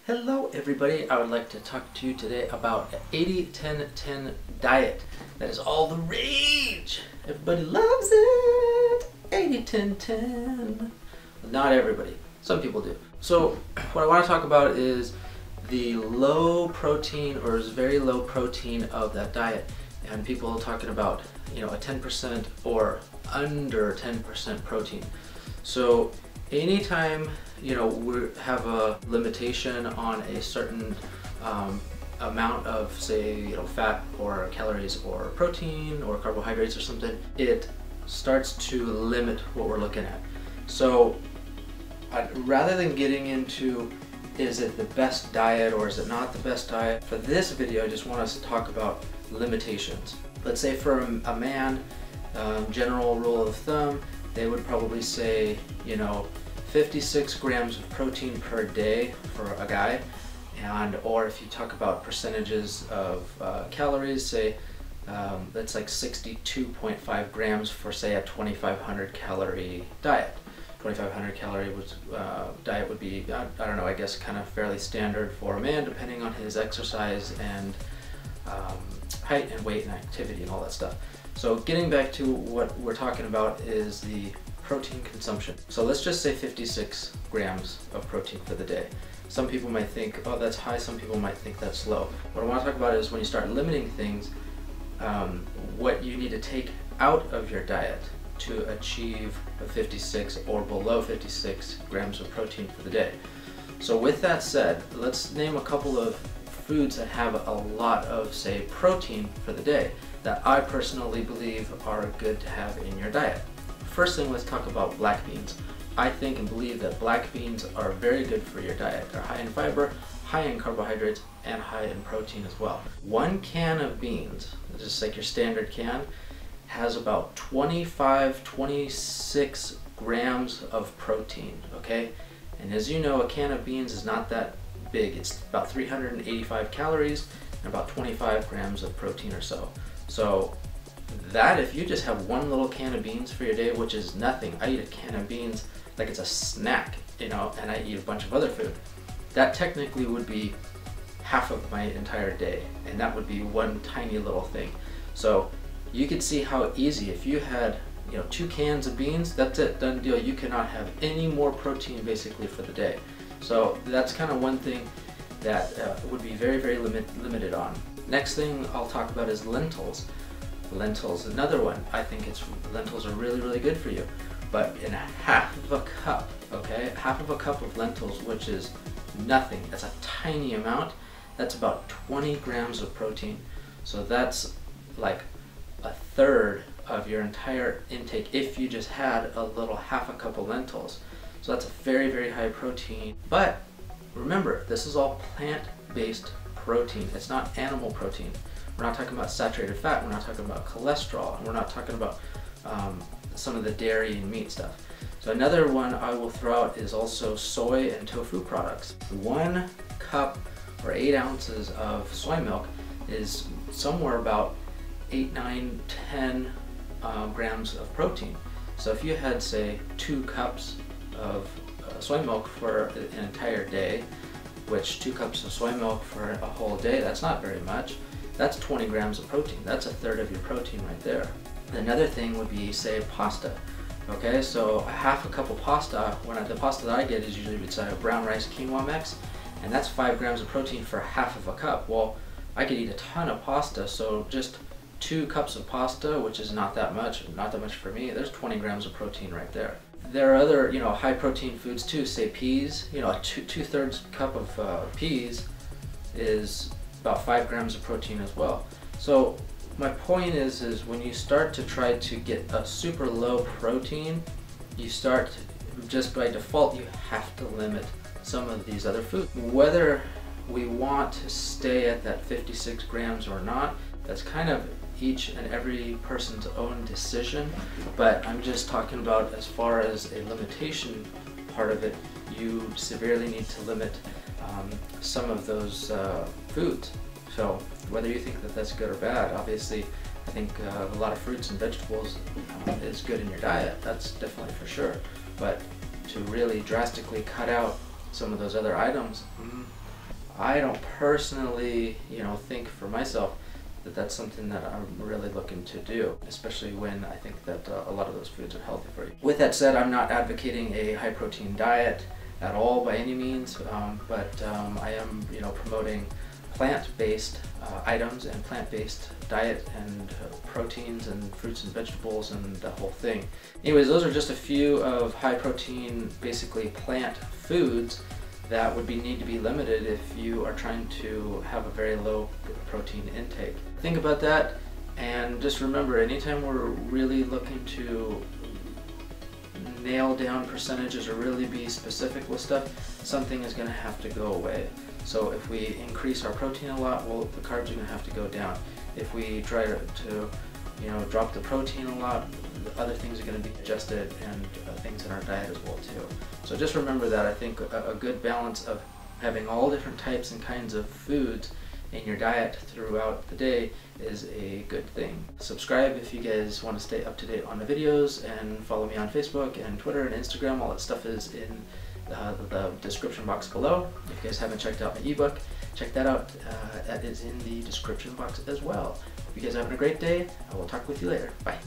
Hello everybody, I would like to talk to you today about an 80-10-10 diet. That is all the rage. Everybody loves it. 80-10-10. Well, not everybody. Some people do. So what I want to talk about is the low protein or very low protein of that diet. And people are talking about, a 10% or under 10% protein. So anytime we have a limitation on a certain amount of, say, fat or calories or protein or carbohydrates or something, it starts to limit what we're looking at. So rather than getting into is it the best diet or is it not the best diet, for this video I just want us to talk about limitations. Let's say for a man, general rule of thumb, they would probably say 56 grams of protein per day for a guy, or if you talk about percentages of calories, say that's like 62.5 grams for, say, a 2,500 calorie diet. 2,500 calorie diet would be, I don't know, I guess kind of fairly standard for a man depending on his exercise and height and weight and activity and all that stuff. So getting back to what we're talking about is the protein consumption. So let's just say 56 grams of protein for the day. Some people might think, oh, that's high. Some people might think that's low. What I want to talk about is when you start limiting things, what you need to take out of your diet to achieve a 56 or below 56 grams of protein for the day. So with that said, let's name a couple of foods that have a lot of, say, protein for the day that I personally believe are good to have in your diet. First thing, let's talk about black beans. I think and believe that black beans are very good for your diet. They're high in fiber, high in carbohydrates, and high in protein as well. One can of beans, just like your standard can, has about 26 grams of protein, okay? And as you know, a can of beans is not that big. It's about 385 calories and about 25 grams of protein or so. So that, if you just have one little can of beans for your day, which is nothing, I eat a can of beans like it's a snack, and I eat a bunch of other food, that technically would be half of my entire day, and that would be one tiny little thing. So you could see how easy, if you had 2 cans of beans, that's it, done deal. You cannot have any more protein basically for the day. So that's kind of one thing that would be very, very limited on. Next thing I'll talk about is lentils. Lentils, another one. I think lentils are really, really good for you. But in half of a cup, okay, half of a cup of lentils, which is nothing, that's a tiny amount, that's about 20 grams of protein. So that's like a third of your entire intake if you just had a little half a cup of lentils. So that's a very, very high protein. But remember, this is all plant-based protein. It's not animal protein. We're not talking about saturated fat, we're not talking about cholesterol, and we're not talking about some of the dairy and meat stuff. So another one I will throw out is also soy and tofu products. 1 cup or 8 ounces of soy milk is somewhere about 8, 9, 10 grams of protein. So if you had, say, 2 cups of soy milk for an entire day, which 2 cups of soy milk for a whole day, that's not very much. That's 20 grams of protein. That's a third of your protein right there. Another thing would be, say, pasta. Okay, so a half a cup of pasta, the pasta that I get is usually it's a brown rice quinoa mix, and that's 5 grams of protein for half of a cup. Well, I could eat a ton of pasta, so just 2 cups of pasta, which is not that much for me, there's 20 grams of protein right there. There are other, high protein foods too, say peas. A two-thirds cup of peas is about 5 grams of protein as well. So my point is when you start to try to get a super low protein, you start, just by default, you have to limit some of these other foods. Whether we want to stay at that 56 grams or not, that's kind of each and every person's own decision, but I'm just talking about as far as a limitation part of it, you severely need to limit some of those foods. So whether you think that that's good or bad, obviously I think a lot of fruits and vegetables is good in your diet, that's definitely for sure, but to really drastically cut out some of those other items, I don't personally, think for myself that that's something that I'm really looking to do, especially when I think that a lot of those foods are healthy for you. With that said, I'm not advocating a high protein diet at all by any means, but I am, promoting plant-based items and plant-based diet and proteins and fruits and vegetables and the whole thing. Anyways, those are just a few of high protein, basically plant foods that would need to be limited if you are trying to have a very low protein intake. Think about that, and just remember, anytime we're really looking to nail down percentages or really be specific with stuff, something is going to have to go away. So if we increase our protein a lot, well, the carbs are going to have to go down. If we try to drop the protein a lot, other things are going to be adjusted, and things in our diet as well too. So just remember that. I think a good balance of having all different types and kinds of foods in your diet throughout the day is a good thing. Subscribe if you guys want to stay up to date on the videos, and follow me on Facebook and Twitter and Instagram. All that stuff is in the description box below. If you guys haven't checked out my ebook, check that out. That is in the description box as well. Hope you guys are having a great day. I will talk with you later. Bye.